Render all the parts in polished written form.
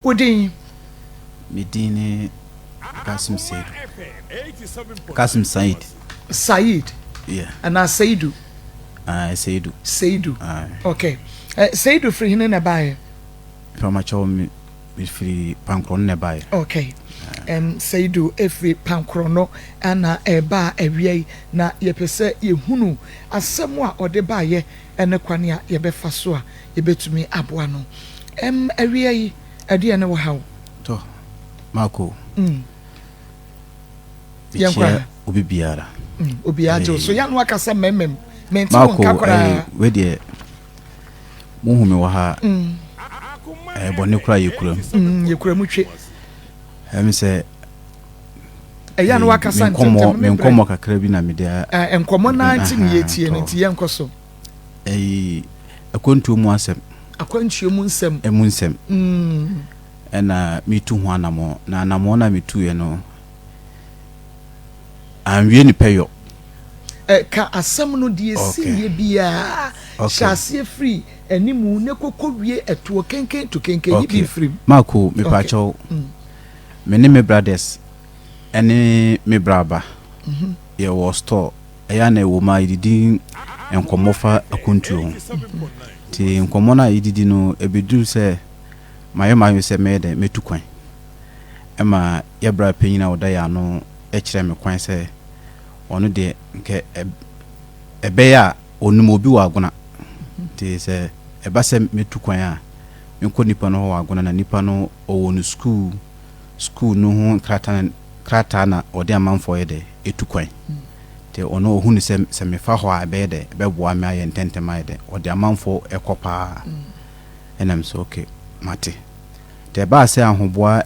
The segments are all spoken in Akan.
Wodin Medini Kasim Said. Kasim Said. Said. Yeah. And Saidu. Saidu. Saidu. Okay. Saidu free hine na bae. From a chow me free pankron na bae. Okay. Saidu every pankrono ana eba ewie na yepese yehunu asem a ode bae ene kwane a yebefa so a yebetumi aboa no. Ewie yi ade ne wo hawo. To Mako. Yankwa obi biara. Obi ajo so ya no akasa memem. Mako we de muhu me wo ha. Bone kura yekuram. Yekuram twe. Say ya no akasa nkomo kakra bi na me de enkomo na anti ne yetie ne nti yenkoso. Akontu mu asem. Akwantuo mu nsem. Emu nsem. Ena mitu ho anamo na anamo na mitu ye no. Anwie ni peyo. Ka asem no de esiye bia. Shase free animu ne kokowie eto kenken to kenken yi bi free. Mako me pacho. Me ne me brothers ene me braba. Ye wo store. Eya na wo ma ididi enkomofa akontuo. Ti nkomo na ididi no ebedu se mayo se mede metu kwan ema yebra penyina oda ya no ekire me kwan se onu de nke ebe ya onum obi wa agona ti se eba se metu kwan a menko nipa no wa agona na nipa no owo no school no ho krata na ode amanfo ye de etu kwan te ono ohunu se mefa ho abe de beboa me aye ntentema ye de ode amanfo ekopa enam so okay mate te ba se ahoboa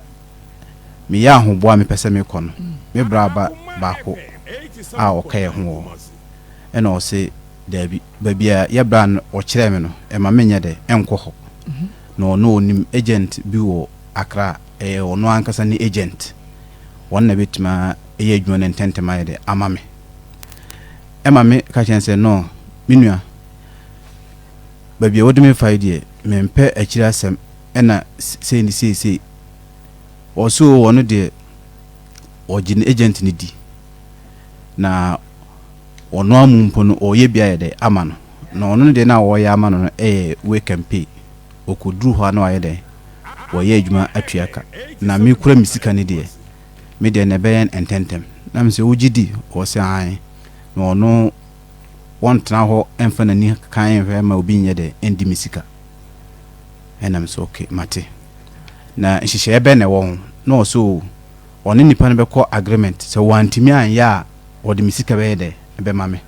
me ya ahoboa me pese me kono me braba baako a okaye ho e na o se dabi babia ye bran o kire me no e ma menye de enko ho no onim agent bi wo Accra ono ankasa ni agent wonna betima eye adwuma ne ntentema ye de amame e ma me ka chen se no minua babia wodime faide me mpe akira asem ena say ni say also one de ogin agent ni di na ono amumpo no oye bia ye de ama no na ono de na wo ya ama no we can pay okudru ho na aye de wo ye adwuma atuaka na me kura misika ni de me de na be ententem na me se ugidi wo se an na ono wontra ho emfa na ni kan enfa ma obi nye de endi misika enam so okay mate na nhihye ebe na wo no so oni nipa no be ko agreement so wantimi an ya wo de misika be de ebe mame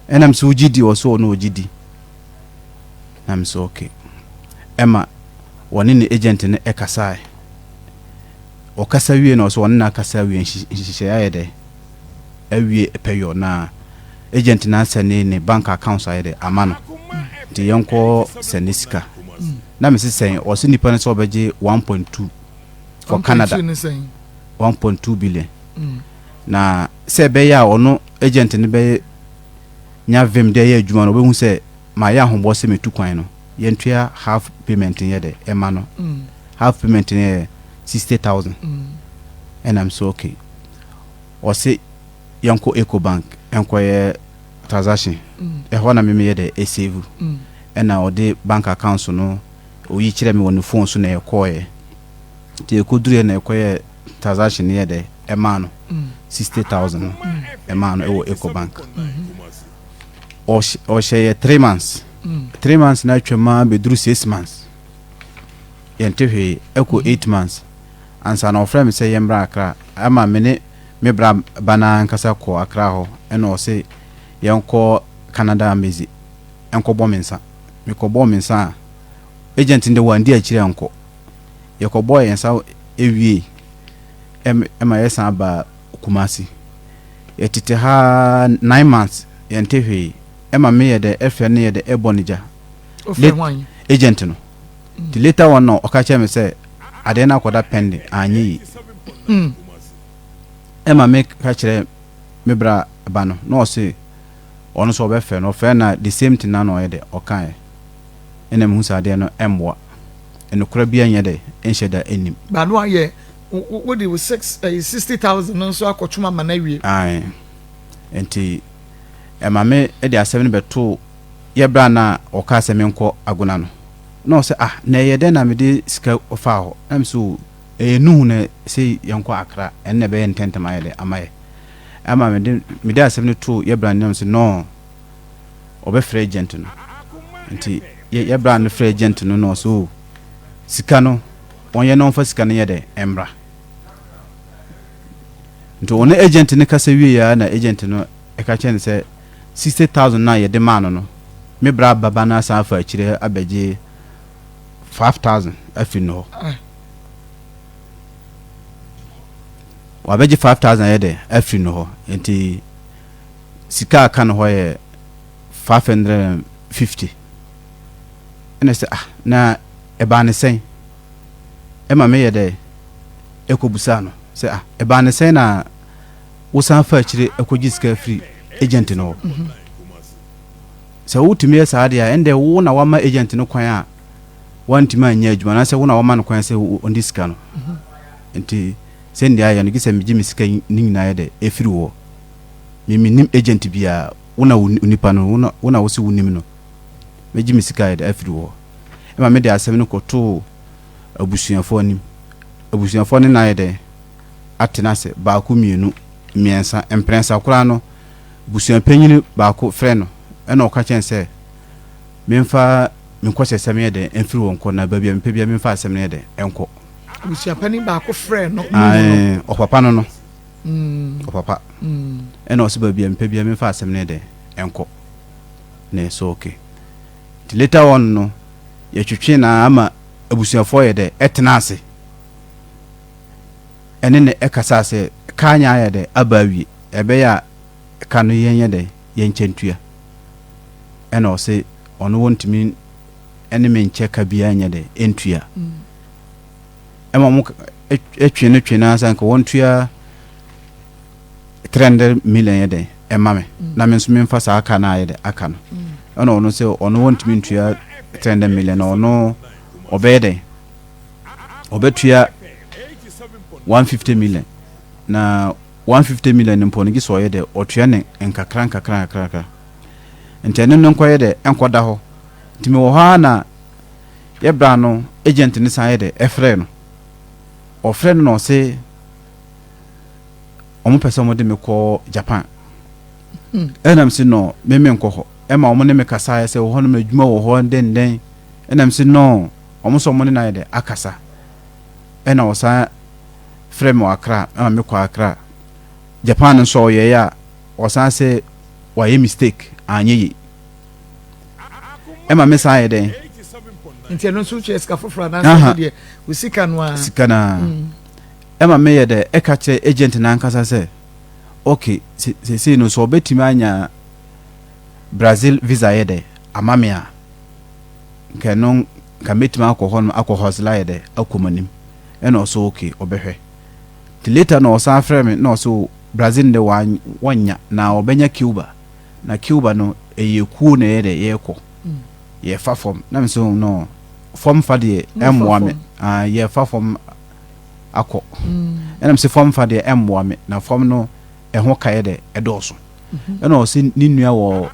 enam so ugidi wo so no ugidi nam so okay ema woni ni agent ne ekasai o kasa wie no so woni na kasa wie nhihye ya de awie peyo na agent na sene ne bank account aye de amano ti yenko senisika na me say o se nipa ne so beje 1.2 for Canada 1.2 billion na se be ya ono agent ne be nya vim de ya adwuma no be hu se ma ya hobo se metu kwan no yentua half payment ye de ema no half payment ne 60,000 and I'm so okay o se yanko Eco Bank enko ye transaction e ho na me ye de save ena o de bank account no o yi kire me won phone so na e koye te e kodure na e koye transaction ye de e ma no 60,000 e ma no e wo Eco Bank o share 3 months 3 months na twema be duru 6 months yentehwe eko 8 months ansa na ofra me say yembra Accra ama me bra bana nkasa ko Accra ho ena o se yenko Canada amezi enko bomensa me ko bomensa agent nde wandi akire enko ye ko boy yensa ewie ema yesa ba kumasi yetete ha 9 months yentehwe ema me ye de FN ye de ebonija agent no the later one no okache me say ade na akoda pending anyi ema me ka kire me bra ba no se ono so be fe no fe na the same thing na no ye de okan ene me hu sa de no emboa enokora bia nya de enhye da enim ba no aye what do 60,000 no so akotuma manawie ai enti emame e de asem ne beto ye bra na o ka asem enko agona no no se na ye de na me de sika ofa ho am so nu na se yenko akra enne be ententama ye de amaye ama me de asem ne to ye bra na so no obe free agent no enti ye bra no free agent no so sika no onye no fa sika no ye de embra nto one agent ne kasa wie ya na agent no e ka chen se 60,000 na ye de man no me bra baba na sa fa akire abeje 5,000 afi no wa beje 5,000 ye de afi no enti sika aka no ho ye 550 ene se na e ba ne sen e ma me ye de ekobusa no se e ba ne sen na wosan fa akire ekogiska free agent no se wutumi esa ade a ende wo na wama agent no kwan a wantimi anya adwuma na se wo na wama no kwan se ondi sika no enti se ndia ya no gise megi sika nyina ya de efiri wo nim agent bia wo na unipa no wo na wo se wunim no megi sika ya de efiri wo e ma me de asem no koto abusuafo anim abusuafo ne na ya de atena se ba ku mienu miensa emprensa kura no busuan panyini ba ko frɛ no ɛna ɔka kyɛn sɛ memfa menkɔhyɛ sɛm yɛ de emfiri won kɔ na babia mpa bia memfa asɛm yɛ de enko busuan pani ba ko frɛ no ɔpapa no ɔpapa ɛna ɔsɛ babia mpa bia memfa asɛm yɛ de enko na so okay the later on no yɛtwetwe na ama abusuafo yɛ de ɛtena ase ɛne ne ɛkasa sɛ kanya yɛ de abawi ɛbɛya kanu yenye de yenchentua ena o se ono wontimi ene menche ka bia nya de entua ema mu etwe na san ka wontua 300 million ye de ema me na me nso me mfa sa aka na ye de aka no ena ono se ono wontimi ntua 300 million ono obede obetua 150 million na 150 million mpo ngi so ye de otua ne nkakra ntene no nkoye de enkoda ho ntimi wo ha na ye bra no agent ne san ye de efre no ofre no se omo pese mo de me ko Japan enam si no me nko ho e ma omo ne me kasa ye se wo ho no madwuma wo ho den enam si no omo so mo ne na ye de akasa ena wo sa frɛ mo Accra ama me ko Accra Japan so ye ya osan se wa ye mistake anye yi ema me sa ye den nti no so che ska foforo na de we sika no a sika na ema me ye de e ka che agent na nkasa se okay se no so betimi anya Brazil visa ye de amame a nkanon ka metima akɔhɔsla ye de akomanim ena so okay obehwe ti later no so afre me no so Brazil de wanya na obenya Cuba na Cuba no eyekuo na ye de yekɔ ye fa form na me so no form fa de emwa me ye fa form akɔ ena me se form fa de emwa me na form no ɛho ka ye de ɛdɔso ena o se ni nua wɔ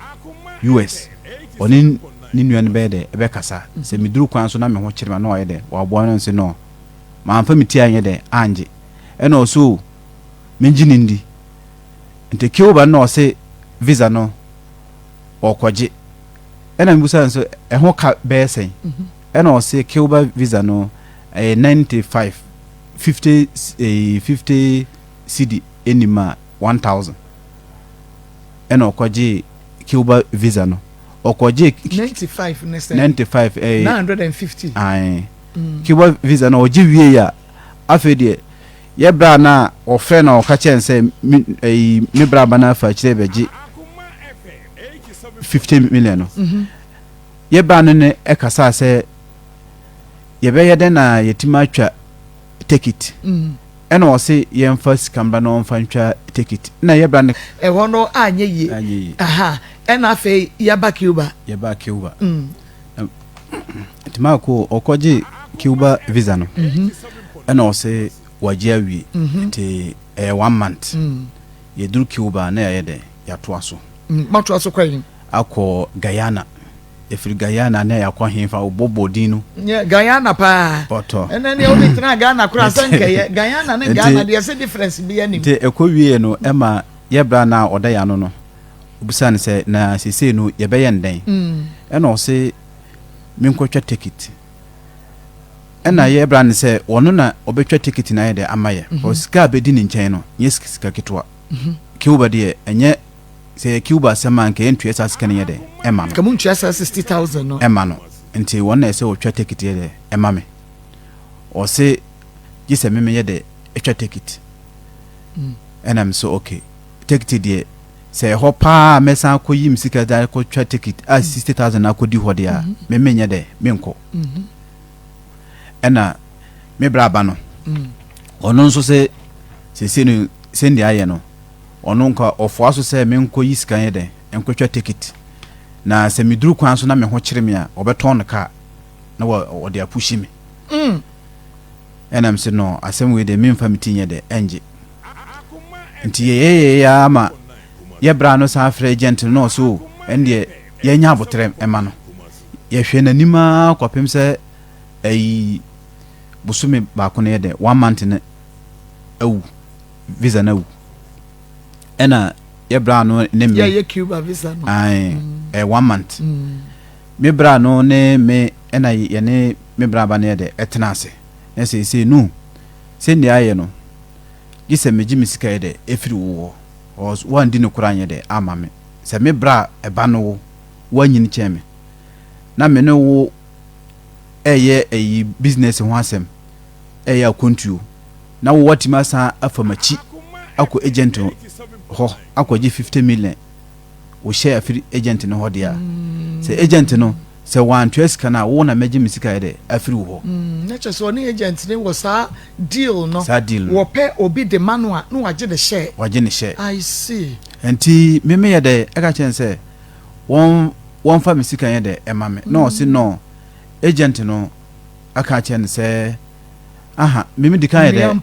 US oni ni nua ne be de ebe kasa se miduru kwan so na me ho kyerema na o ye de wa bo no se no ma amfa miti anye de anje ena o so menjini ndi nte Cuba no se visa no okoje ena mbusa so ɛho ka besen ena o se Cuba visa no 95 50 CD enima 1000 ena okoje Cuba visa no okoje 95 nese 95 950 Cuba visa no oje wie ya afede ye bra na ofre na oka chen se me bra bana fa kire beji 50 million no ye bra no ne ekasa se ye be ye den na yetima atwa ticket ena o se ye mfa sikamba no mfa ntwa ticket na ye bra ne e wono anye yi aha ena fe ya ba Cuba tima ko okoje Cuba visa no and also wajiawi te 1 month ye duru Cuba na ya de ya toaso matoaso kwayin akọ Guyana efiri Guyana na ya kwa hemfa obobo dinu Guyana pa poto enen ye oni tena Ghana kura sanke Guyana ne Ghana there is a difference bi anim te ekowie no ema ye bra na oda ya no no obusan se na sese no ye be yenden ena o se minkotwa ticket ena ye bra ne se wono na obetwa ticket na ye de amaye o ska be di ni nchen no yes ska ketwa Cuba de enye se Cuba sema nke entu esa sika ne de ema no kamu ntu esa 60,000 no ema no nti won na se o twa ticket ye de ema me o se gise me ye de etwa ticket enam so okay ticket de se ho pa mesa akoyi msika da ko twa ticket 60,000 akodi ho de a me menye de menko ena me braba no ono nso se no sendi aye no ono nka ofo aso se menko yisika ye de enkotwa ticket na se miduru kwan so na me ho kyere me a obeton ka na wo de apushi me ena mse no asem we de memfa mitinye de enje nti ye ya ama ye bra no sa afre agent no so ende ye nya abotre ema no ye hwe nanima kwapem se ayi busume ba ko ne de 1 month ne awu visa na awu ena ye bra no ne me ye Cuba visa no ai 1 month me bra no ne me ena ye ne me bra ba ne de etenase na se no se ndi aye no gise meji misika ye de efiri wo os wan di no kuranye de ama me se me bra eba no wo wanyini cheme na me no wo eye eyi business ho asem eye akontuo na wo watima sa afamachi akọ agent ho akọji 50 million wo share afiri agent no ho dia se agent no se wan tweska na wo na meji misika ye de afiri wo na che so ni agent ni wo sa deal no sa deal wo pe obi de manual no waje de share I see enti meme ye de eka chen se won fa misika ye de ema me no si no agent no aka chen se aha meme dikan ye de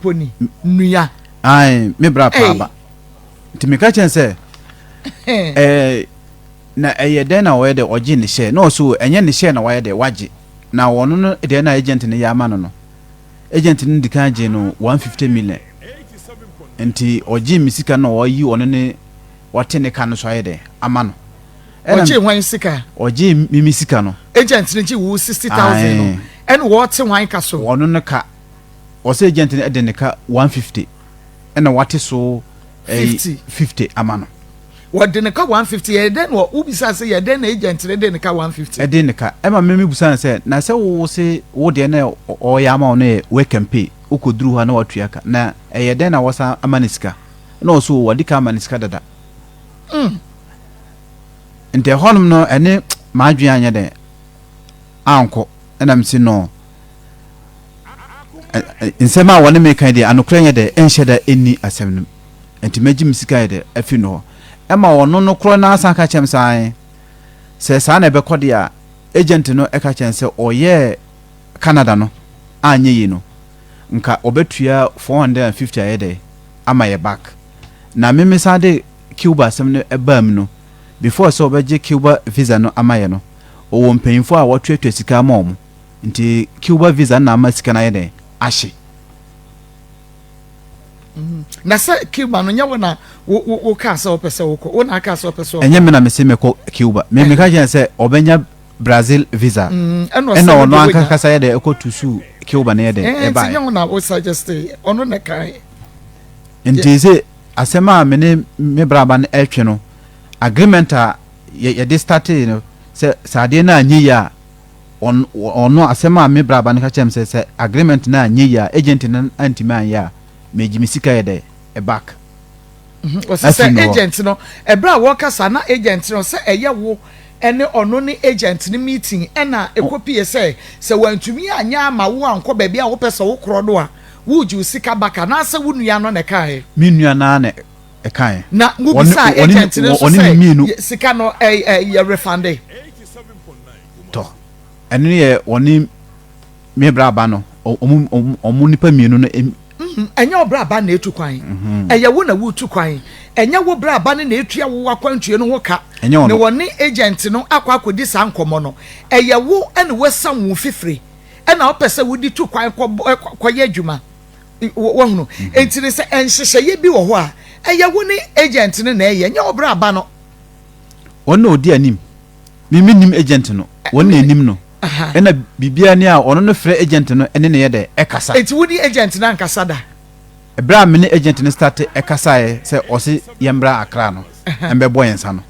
nuya ai me bra pa ba enti me ka chen se na eye na wo de oji ni share no so enye ni share na wo de waji na wono no de na agent ni ya ma no agent ni dikan je no 150 million enti oji misika no wo yi wono ne wote ne ka no so de ama no oji hwan sika oji mimi sika no agent ni ji wo 60,000 no en wote hwan ka so wono ne ka o se agent ni de ne ka 150 ena wote so 50 ama no what the neka 150 e den wo ubisa say ye den agent ne den neka 150 e den neka e ma meme busan say na say wo se wo de na o ya ma no we campaign ukoduru ha na watuaka na e ye den na wo sa amaniska na so wo dika amaniska dada nte honum no ene ma adwen anya de anko na msi no nsem a wone me kan de anokra nya de enhye da eni asem enti magi misika de afi no ema wono no kro na asa ka chem sai se sa na be kode a agent no e ka chem se oye Canada no anye yi no nka obetua 450 ayede ama ye back na meme sa de Cuba sem no ebam no before so obeje Cuba visa no ama ye no owo mpanyimfo a wotuatua sika ma omo nti Cuba visa na ama sika na ayede ahye na sa Cuba no nya wona wo ka sa opese wo ko wona ka sa opese enye me na me se me ko Cuba me ka jen se obenya Brazil visa eno ono anka kasa ye de eko tusu Cuba na ye de e ba nya wona wo suggest ono na kai nti se asema me braba na etwe no agreement a ye de start no se sade na anyi ya ono asema me braba na ka chem se agreement na anyi ya agent na antiman ya meji misika ye de e back o se agent no e bra wo kasa na agent no se eye wo ene ono ni agent ni meeting ena ekopie se wantumi anya ma wo anko ba bia wo pese wo kro do a wo ju sika baka na se wo nua no ne kai mi nua na na e kai na wo bisa agent no so se sika no ye refund 87.9 to ene ye oni me braba no omu nipa mienu no enya obraba na etu kwan eye wo na wo tu kwan enya wo braba na etua wo akwantue no ho ka ne woni agent no akodi sa nkomo no eye wo ene wasam wo fifire ena opese wo di tu kwan koye adwuma wo hunu entire se enhyehyeye bi wo ho a eye wo ni agent no na eye nya obraba no wona odi anim mimi nim agent no wona anim no ena bibia ni a ono no frɛ agent no ene ne yede ekasa enti wodi agent na nkasa da ebra me ne agent no start ekasa ye se osi yembra akra no embe boyensa no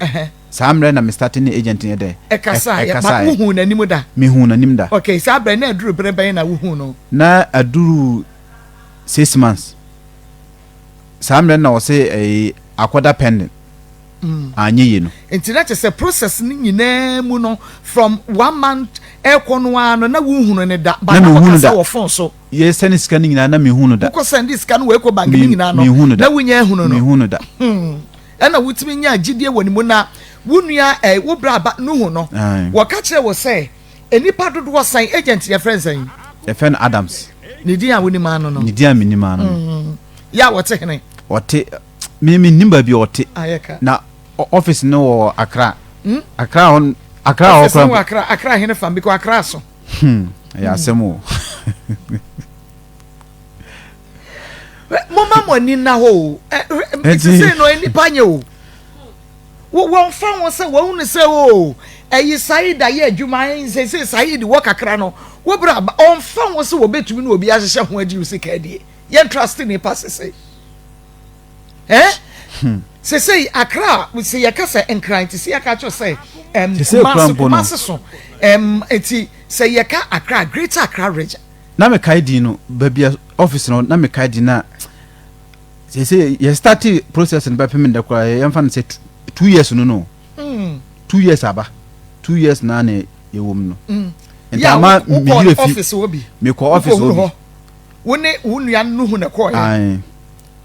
samre na me start ne agent ne de ekasa ye ma hu na nim da me hu na nim da okay sa abra na aduru brebe na hu no na aduru 6 months samre na osi akoda pending anye ye no enti na chese process ni nyina mu no from 1 month ekono ano na wo hunu ne da ba na kasa wo phone so ye send scan nyina na me hunu da ko send scan we ko bank ni nyina no na wo nya hunu no me hunu da ena wutimi nya agidie woni mu na wonua wo braba no hu no wo ka kire wo say enipa dodo wo san agent ye friends san ye friend Adams ni dia woni ma no ni dia me ni ma no ya wo te hene wote me nimba bi wote ayeka na office no Accra Accra on Accra hene fam because Accra so ya semo mama money na ho say no any panye o won fa won say won say o eyi Said da ye adwuma say Said work Accra no wo bra on fa won say wo betumi na obi ahye ho adi usika die ye trust ni pass say say Accra we say yakasa enkran ti say yakacho say kumasi so eti say yaka Accra Greater Accra region na me kai di no babia office no na me kai di na say you start process and by payment da kwa ye mfa say 2 years no 2 years aba 2 years na na ye wom no entama me hire fi office obi me ko office obi woni wunua no hu na ko ai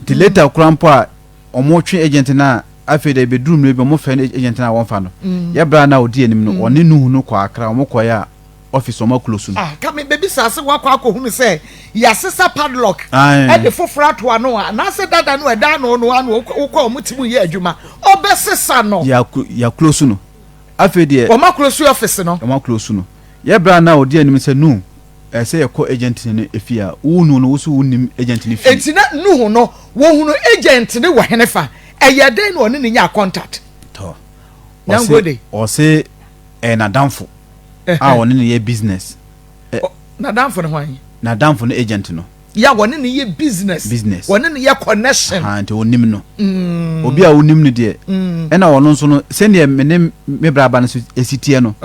the later krampo a omo twe agent na afi da be drum no be omo fa agent na won fa no ye bra na odi anim no one nu hu no kwa Accra omo ko ya office omo close no ka me baby sase wakwa akohunu say ya sesa padlock e de fofra to ano na se dada no eda no no ano ukọ omutimu ye adwuma obesesa no ya close no afi de omo close office no omo close no ye bra na odi anim say no say ye ko agent ni efia unu no wo unim agent ni fi entina nu hu no wo hunu agent ni wo henefa eye den no ni nya contact to nyangode o say na danfo woni ne ye business na danfo ne hwan na danfo no agent no ya woni ne ye business woni ne ye connection ante wonim no obi a wonim no de na wono nso no se ne me braba no esitie no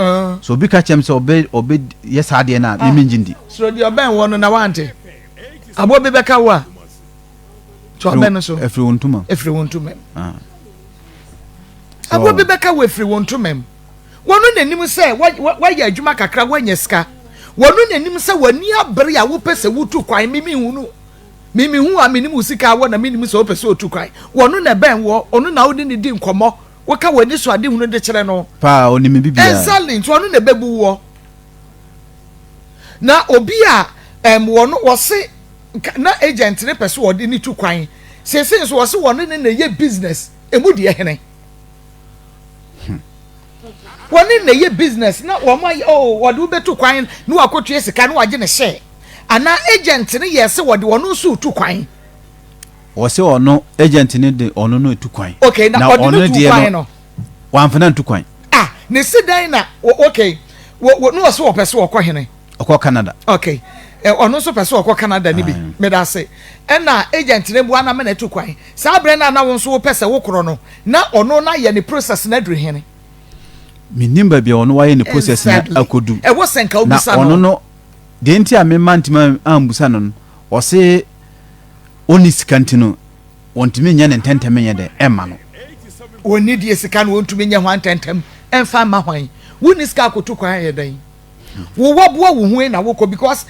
so obi ka chem se obe yes ade na me ngindi so de oben wono na wante abo be beka wa so oben no so efri wontuma abo be beka wa efri wontuma wonu nanim se wa ya adwuma kakra wanya ska wonu nanim se wani abre ya wo pese wutu kwan mimi hu a minim usika wo na minim se wo pese otu kwan wonu na ben wo onu na wodi ni di nkomo wo ka wani so ade hunu de kire no pa onimi bibia exactly nti wonu na bebu wo na obi a wonu wo se na agent ne pese wo de ni tu kwan sese so wo se wonu ne na ye business emu de hene woni na ye business na wo ma wode wo betu kwan na wakotu esika na waje ne share ana agent ne yese wode wono so tu kwan wo se ono agent ne de ono no tu kwan okay na wode tu kwan no wanfana tu kwan ne sidan na okay wo no so wo pese wo kɔ hene okɔ Canada okay ono so pese wo kɔ Canada ni bi me da se na agent ne bu ana me na tu kwan sa bre na wo so wo pese wo koro no na ono na ye ne process na dru hene minimba bia ono waye ne process na akodu e wo senka obusa no ono no de nti a me mantima ambusa no o se oni sikantino wontimi nya ne ntentem nya de ema no oni die sika no wontumi nya ho ntentem emfa ma hwan woni sika akotu kwan ye dan wo waboa wo hu na wokɔ because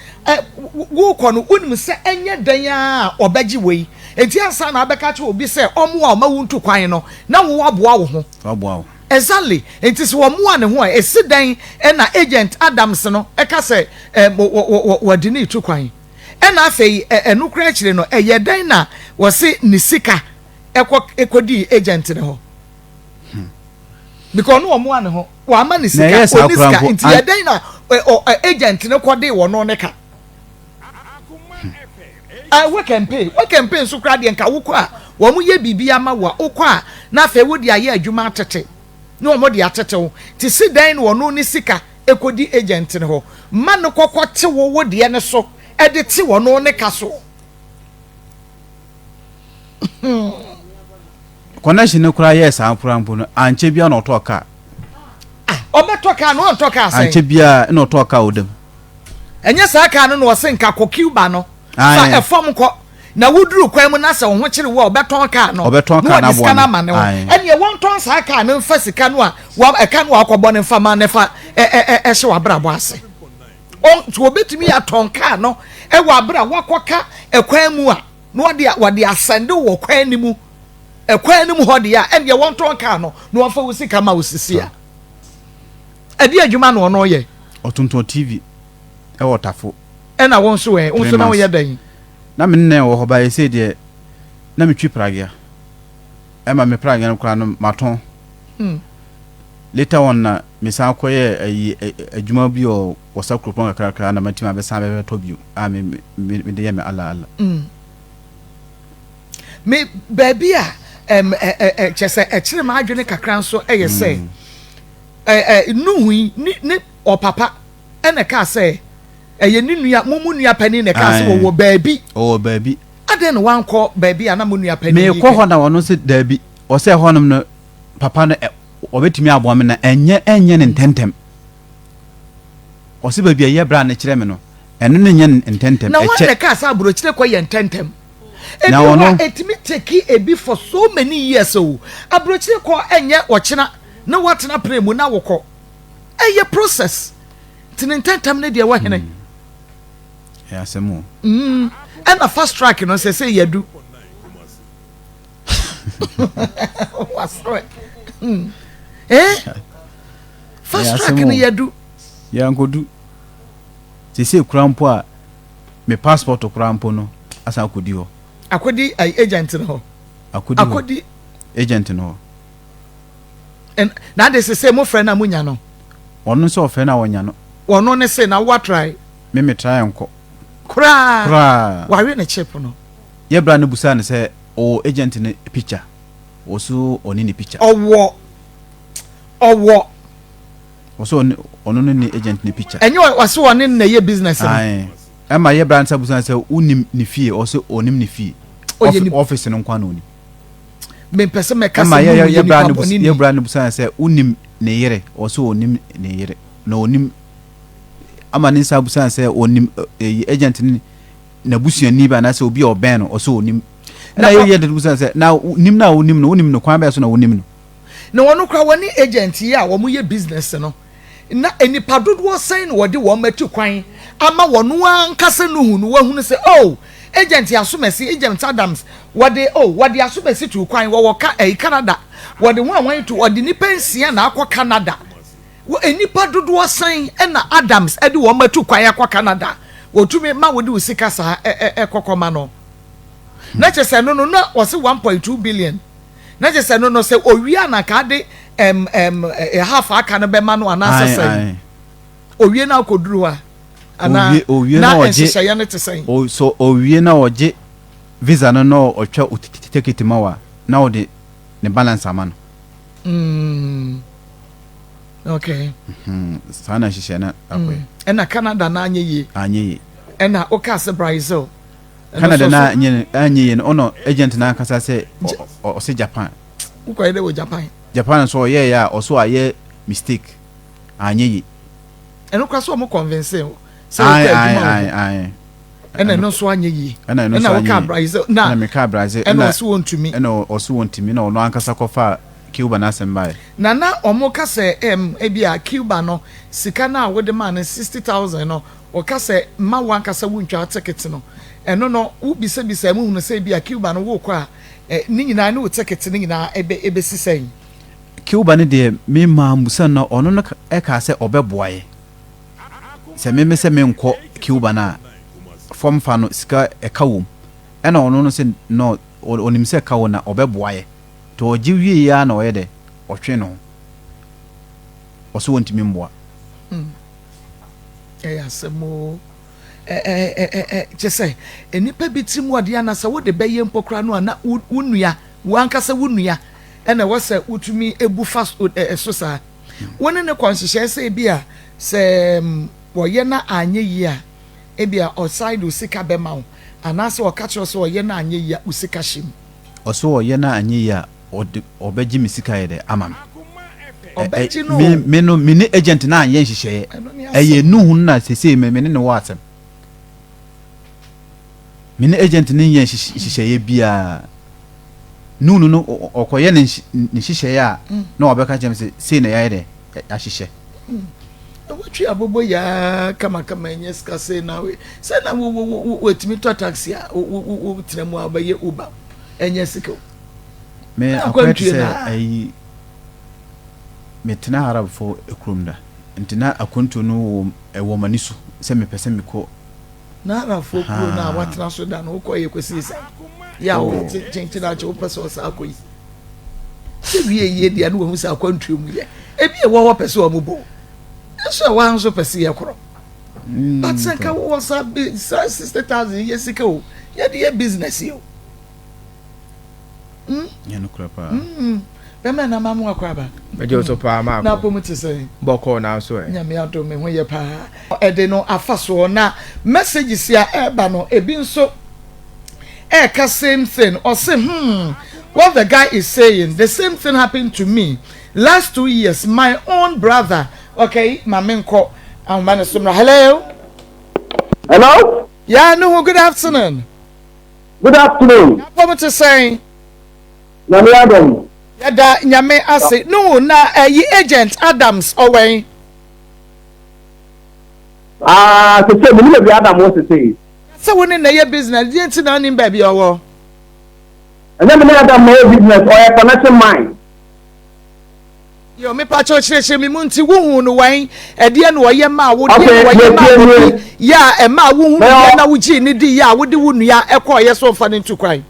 wo kɔ no wonim se enye dan a obagi enti ansa na abeka che obi se omo a ma wontu kwan no na wo waboa wo ho waboa exactly it is wo mu ane ho a esidan na agent Adams no e ka say wodi ni tu kwan e na afei enukra akire no eye dan na wo se ni sika ekodi agent ne ho because no wo mu ane ho wa ma ni sika onisika inti ye dan na agent ne kodi wo no ne ka we can pay so kra de nka wo kwa wo mu ye bibia ma wa okwa na afei wo de aye adwuma atete no mo de atete wo ti si dan wo no ni sika ekodi agent ne ho man kokko te wo de ne so e de te wo no ne ka so connection ne kura yes ampurampu no anche bia no to ka obeto ka no to ka sai anche bia no to ka odem enye sa ka no se nka ko Cuba no sa e fom ko na wuduru kwan mu na se wo ho kire wo obeton ka no na bo no ene won ton sa ka no mfa sika no a wo e ka no akobọ ne mfa ma ne fa hye wa brabo ase on to obetumi aton ka no e wa bra wakoka e kwan mu a no de asende wo kwan ni mu e kwan ni mu ho de ya ene won ton ka no no wo fa wo sika ma wo sisi a e di adwuma no no ye otonton TV e wotafo ena won so na wo ye dan na me nne wo hoba yese de na me twi pragia e ma me pragia no kra no maton later on na me san koye adwuma bi o wasakropon kakra na matima be san be to bi a me de ye me ala me baby a chese kire ma adwene kakra nso eye say nuhui ni o papa ene ka say eye ni nua mumu nua pani ne ka say wo baby aden no wan ko baby ana mu nua pani me ko ho na wono se dabi o se ho no papa no obetimi abo me na enye ne ntentem o se baby ye bra na kire me no eno ne nye ntentem na wan ne ka say aburo kire ko ye ntentem na wono etimi take ebi for so many years so aburo kire ko enye wo kina na watena premu na wokọ eye process tinentantam ne de wa hene ya semu and a fast track no say yadu what's right fast track ne yadu ya ngodu say kurampo a me passport kurampo no asa akodi ho akodi agent no akodi agent no and now they say mo friend na munya no ono so friend na wonya no ono ne say na what try me try enko kra wa we na chip no ye bra ne busa ne say o agent ne picture o so oni ne picture owo o so ono ne agent ne picture enyo wa so oni na ye business ai e ma ye bra ne busa say unim ne fie o so onim ne fie office no kwa no ni me pese me kasa ma ye bra ne busa say unim ne yere o so onim ne yere na onim ama ne sa busa say onim agent ni na busuani ba na say obi oben no o so onim na ye de busa say na onim na onim no kwan ba so na onim no na wono kwa woni agent yi a wo mu ye business no na enipa dodo sen wo de wo matu kwan ama wono ankasa no hu no wa hu say oh agent Asumesi agent Adams what Asumesi to kwan wo ka Canada what the one to what the nipa nsia na akwa Canada wo enipa dodo san na Adams e de wo matu kwan akwa Canada wo tumi ma wo de usika sa kokoma no na chese no na wo se 1.2 billion na chese no se owia na ka de half aka no be ma no anasa sai owie na akoduru a ana na ensese ne te sai o so owie na oje visa no otwa ticket mawa na o de ne balance ama no okay sana shisha na akwe ena Canada na anye yi ena okase Brazil Canada na anye yi no agent na kasa se o se Japan ukwa ide wo Japan so ye ya o so aye mistake anye yi eno kwa so mo convince ai ena no so anye yi ena wo ka Brazil na me ka Brazil ena so wontumi ena o so wontumi na no ankasa kofa Cuba na sembai na omo ka se ebia Cuba no sika na wo de man 60,000 no o ka se ma wan ka se wuntwa ticket no eno no wo bisa mu hu no se ebia Cuba no wo kwa ni nyina na wo ticket ni nyina ebe sisen Cuba ni de me ma musa na ono no e ka se obeboaye se me se me nko Cuba na form fa no sika e ka wom e na ono no se no onim se ka wo na obeboaye to ogi wie ya na oye de otwe no oso wontimi mboa asemo say enipa bitimu ade anasa wo de beye mpokra no na wunua wankasa wunua ena wose utumi ebu fast so sa woni ne konsihye say bia se woye na anye yi a ebia outside usika be ma anasa o ka kiro so woye na anye yi a usika shim oso woye na anye yi a obeji misika ye de amam obeji no me no mini agent na anye nhihye eye nuhu na sese me ne watem mini agent ne yen nhihye bia nunu no okoye ne nhihye ya na obeka chem se na ya de ahihye wotwi abobo ya kama enye ska se na we se na wetimi to taxi a wo tremu abaye uber enye sika me akwati se ai metena arab fo ekrumda ntina akonto no ewo maniso se me pese me ko na arab fo kro na watena so da no ko ye kwesi sa ya wo chenchi na cho pese o sa akoyi se wie ye dia no wo sa akonto mu ye ebi e wo pese o mu bo so wan so pese ye kro but se ka wo sa 60,000 ye sika o ye de business yo ya no krapa Bema na mamu akwaba. Meje so pa ma. Na pomu te say. Boko na so e. Nyame ado me ho ye pa. E de no afaso na messages ya eba no ebi nso e ka same thing or say what the guy is saying the same thing happened to me last 2 years my own brother okay mamenko amana sumra hello yeah no good afternoon na pomu te say Nyame Adam Yada nyame ase no na yi agent Adams owen se me ni be Adam wo se woni na ye business di enti na nim ba bi owo anya me na Adam my business or a connection mine yo me pa cho chire me munti wuhu no wan e de na oye ma wo de wo ye ma ya e ma wuhu na wuji ni di ya wo de wunua e ko ye so fa ne ntu kwan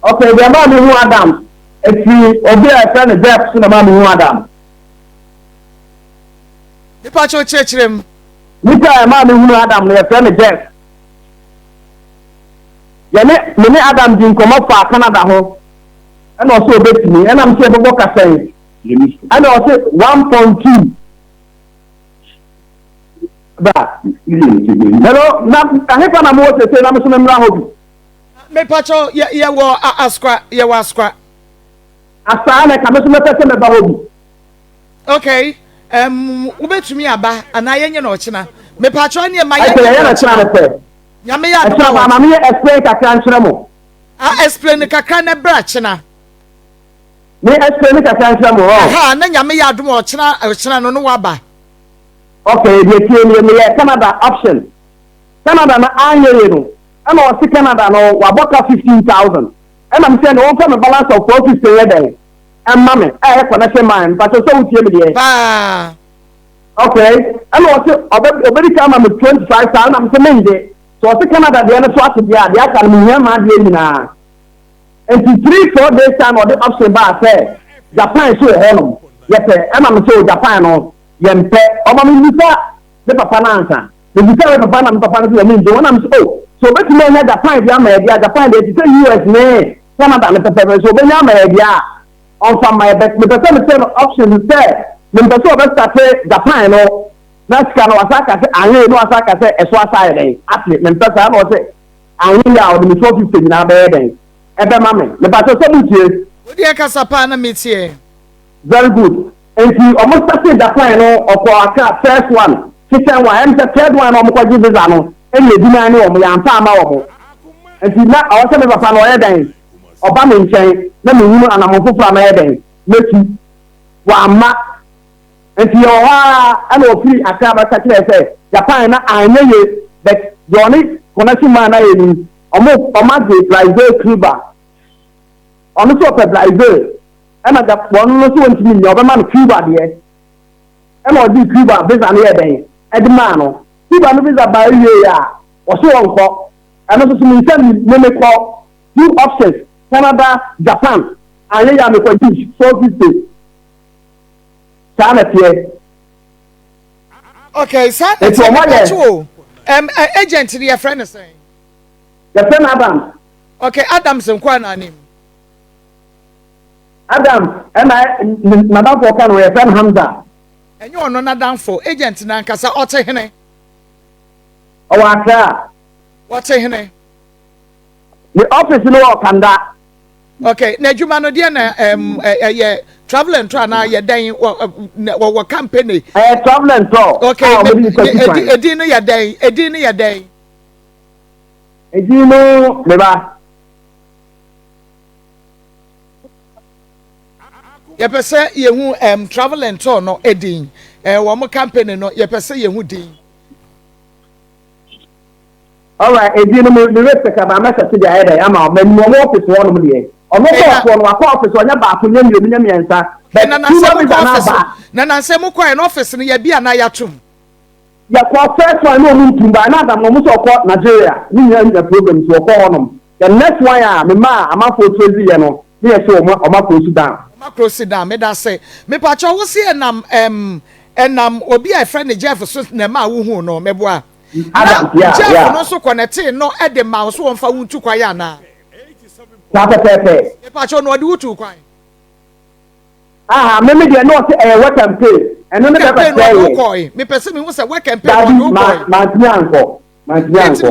okay the man who Adam if you obi a friend Jeff so na man who Adam me pa cho chire me Nika man who Adam na friend Jeff me Adam din komo fa Canada ho and also betimi and am say bobo kasen and also 1.2 ba hello na ahepa na mo se na mo so memra ho me pa cho ye wo askwa asa na ka me so me pese me ba ho okay ubetumi aba ana ye nye na ochina me pa cho ne ma ye na china me pe nyame ya do ma me explain kakra nchira mo explain kakra na bra china me explain kakra nchira mo na nyame ya do ochina no waba okay de tie me Canada option Canada na anye no and o si Canada no wa boka 15,000 and I'm saying one from a balance of 450 a day and mommy connection mine but so tie me there okay and o obedi come am 25,000 I'm saying so I Canada the other swat there they can me here man dey na and 3-4 days time or the option ba say Japan so hello yes and I'm so Japan no yempe oba mi visa the papa na answer the visa the papa na papa na me do am so bet me na Japan dia ma dia Japan dey say US ne Canada na papa so be nya ma dia on from my bet me papa me say option say me papa be start Japan no na ska no asaka say anye no asaka say eso aside dey atlet me papa na say anye ya o me 450 na be dey ebe ma me papa so mutie odi akasapa na metie very good and you almost started Japan no or Accra first one second one and the third one almost give visa no and you deny no mo ya mpa ma wo and you na awose me papa no eden oba me nchen na me hunu anamofo fra na eden metu wa ma and you and o free Accra ba kire say Japan na anye ye but Johnny connection man na ye o ma de Brazil Cuba o no so pe Brazil ɛna Agyapong no so wontumi nya ɔbɛma no Cuba deɛ ɛna ɔde Cuba visa no yɛ dɛn ɛde maa no Cuba no visa ba wie a ɔso wɔnkɔ ɛno nso so mi nsɛm ne mekɔ 2 options Canada Japan anyɛ yɛ mekɔ gyi 450 saa na teɛ. Okay, sir. It's agent the friend is saying. The friend Adam. Okay, Adam's in Kwana name. Adam, and Madam Fokan, your friend Hamza. And you are not down for agent Nankasa Otte. Oh, Accra. What's a hene? The office no Kanda. Okay, Nejumano Diana, travel and try now, you're dying or company. Travel and talk. Okay, a dinner your day, a dinner your day. A dinner, never. You per se you travel and tour no Edding, one more company no, you per se you ding. All right, a dinner, the respect of my message to the head. I'm out, but no more is one of the ọmọ kọ ọfọ office ọnyẹ baako nye mienu nye miensa but na nsem kọ en office no ye bia na ya tum ya kọ first one no mu tumba na adam no mu so kọ Nigeria ni nya program so kọ honom the next one a me ma amafo twezi ye no ni ye so ọmafo Sudan ọmafo down me da say me pa cho wo se enam obi a friend Jeff so na ma wo hu no meboa Adam Jeff no so connect no e de ma so won fa wuntu kwa ya na Pepe. Pacho no do to kwai. Me dey no say work and pay. And no pay. Me person me who say work and pay no boy. Mantianko.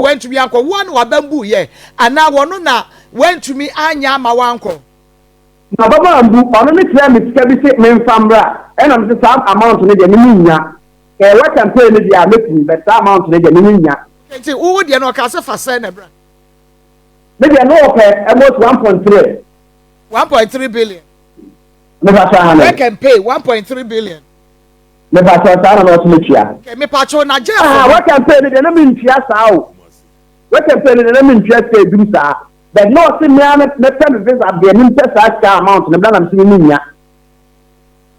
Went to be uncle one wa bambu ye. And now one na went to me anya ma wanko. Na baba ambu ono me try me sika bi say me mfamra. And am say some amount no dey me nya. Work and pay no dey make me but some amount no dey me nya. Nti wo dey no ka say fa say na bra. Maybe I know almost 1.3. 1.3 billion. Never can pay 1.3 billion. Never okay, me pacho na Jeff. What can pay the enemy sao? What can pay the enemy pay do sa? But no see me me visa be an such amount na bla am see nya.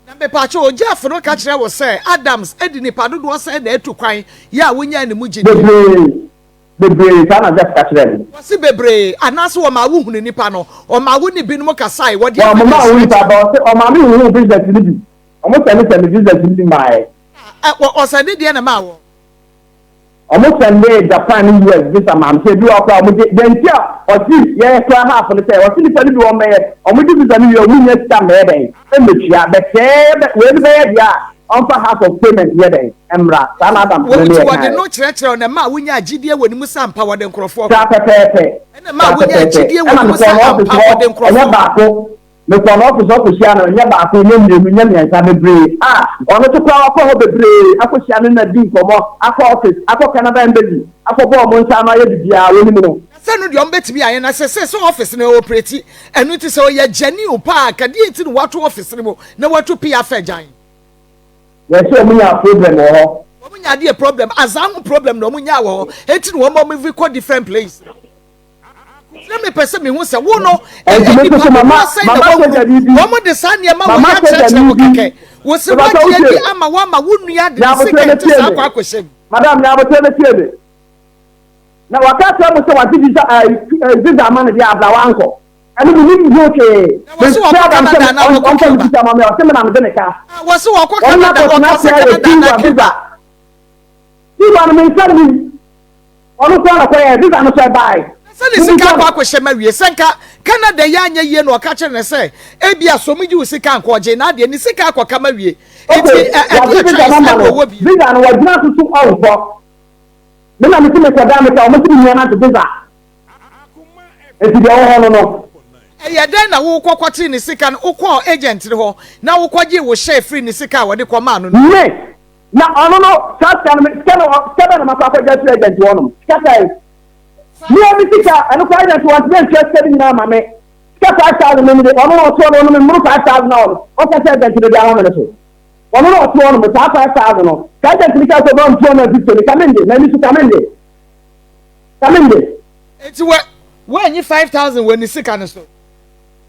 Na me pacho Jeff no ka kire wo say Adams edini pado do say na etu kwan ya wonya ne mu gidi. Bebre sana just catch them. Wasi bebre anaso o ma wo hunu nipa no o ma wo ni binu mo kasai wo dia. O ma wo nipa ba o ma mi hunu business ni bi. O mo tell business ni bi mai. O say de na ma wo. O mo send Japan US this am say bi o kwa o mo de ntia o si ye kwa half no say o si nipa ni bi o me o mo di visa ni o mu nya sta me den. E metua be we be dia. On for half of payment here then emra sana adam we no chere na ma wunya agidie woni mu sampa wo de nkrofo pepe na ma wunya agidie woni mu sampa wo de nkrofo nya baako me ko no office ya na nya baako nya nsa bebre ono to kwa ko bebre akosia na di nkomo akọ office akọ Canada embassy akọ bo mo nsa ma ye bibia woni mu no se no de on betimi aye na se office na operate enu ti se o ye jani o pa ka di enti no wato office ni mo na wato pia fa jan. Yes, we have problem. We have a problem. As I'm problem, no munya wo. Eti no mo we go different place. Let me person me who say wo no. Mama de sanya ma wo ya church wo keke. Wo se wa die ama wa ma wo nua de se sa kwa kwesem. Madam na bo tele tiebe. Na wakati mo se wa visa man dia abla wanko. I don't believe you okay. Was what Canada now? Was what Canada? You want me to me? On the corner, this I'm not by. Send this car question, Mary. Senka Canada, Yanya, yen or catcher and say, Abia, so me you see can't call Jane, and the car for Camary. These are what not to all for. Then I'm going to make a damage. I'm going to do that. If you don't know. Yeah, then I will call Quatin is sick and call agent to her. Now we'll call you will share free in the sick hour, the command. Yes. Now, I don't know. Seven of my agent to one. Scatter. You have the sicker and the client was then just setting now, my man. Scatter 5,000 minutes, or no, 5,000 dollars. What I said to the diameter. Or no, 5,000. Can't take out of 1,250. Come in there. Maybe to come in there. Come in there. It's what when you 5,000 when you sick and so.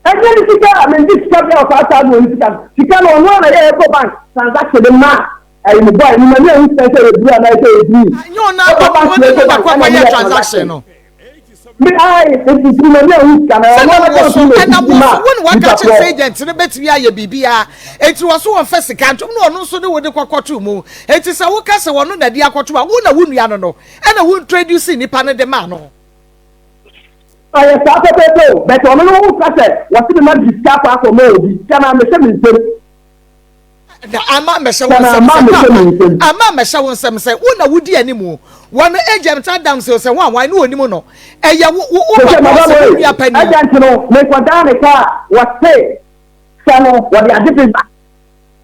Again, I mean, this capital of outside when she can on one bank transaction the man. I am boy, you know, you say do and I say no, now transaction no. Me I it is you know who can when one catch agent no betimi aye bibia enti wo so won first country no no so de wo de kwakwoto mu enti se wo ka se wono na de akwoto a wo na wo nua no no e na wo introduce nipa ne de ma no. I am Sarkodie, but on no process. What did not discuss for me? Can I mention it? Ama mesha won sem say wo na wudi animu won agent down say wan no onimu no eye wo ya pani agent no me kwadane ka what say sano what ya different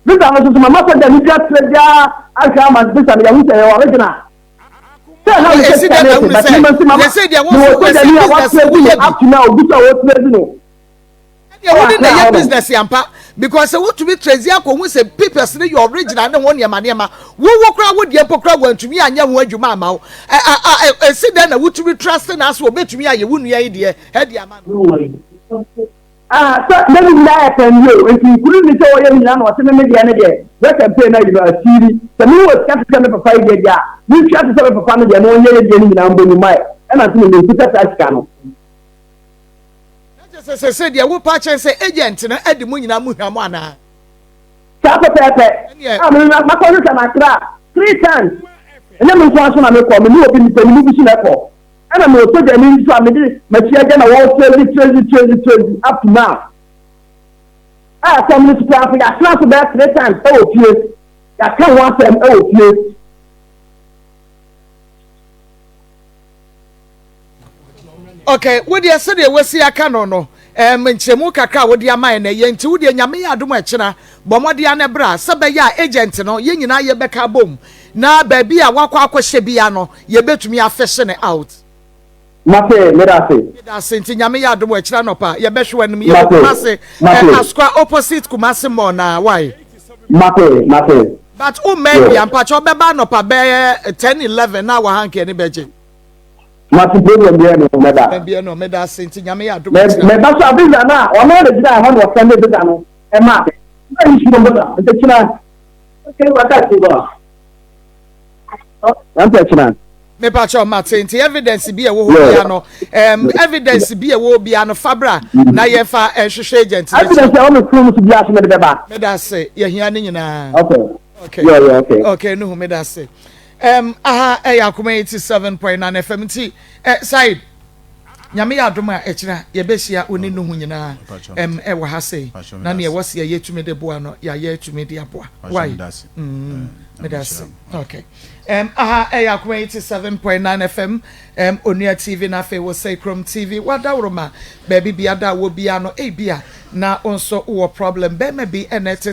this am so mama for the media trade ya aka man this am ya hu say original they say they want business yampa because what to be crazy who say people say your original and one yama wo kra wo die pokra wantumi anya ho adwuma ama wo see then na what to be trusting us wo betumi aye wo nua ide he dia ma so maybe na can you if you couldn't say oye na no say me dia ne de we campaign na university so me was capital for 5 years ya we try to say for family no oye de ni na mboni mai e na so me put that no say dia wo pa chen say agent na edi mu nyina mu hwam ana pepe I mean ma ko no na Accra 3 times ene me so na me ko me ni obi ni mu bi si na ko ana me so de ni so me di ma chi aga na wo trade up to now come to Africa ya class about 3 times e o pie ya kan one time e o pie. Okay, what you say we see aka no nchemu kakra wo dia man na ye nti wo dia nyame ya adom a kina bomode ya na bra sebe ya agent no ye nyina ye beka bom na ba bi a wakwa akwhye bia no ye betumi afeshe ne out mate medase nti nyame ya adom a kina no pa ye behwe anim ye kumase askwa opposite kumase mo na why mate but o maybe ampa cho beba no pa be 10-11 na wa hanke ni beje mati problem bia no meda senti nyame ya do me ba so abiza na o no de gida ho no sende bida no e ma na yi shiro bida e kina ke wata ti go ante kina me pa cho matenti evidence bi e wo bia no evidence bi e wo bia no fabra na ye fa hwehwe agent evidence e o me kru mu bia so me de beba meda se ye hia ni nyina okay yeah okay no meda se Akoma 87.9 FM ti side nyame ya adom a ekira ye behia oni no hu nyina wo ha sei na ne wo se ye tumi de boa no ya ye tumi de aboa why medase okay Akoma 87.9 FM Onia TV na fe wo say Chrome TV wadawroma baby bia da wo bia no bia na onso wo problem be me bi enet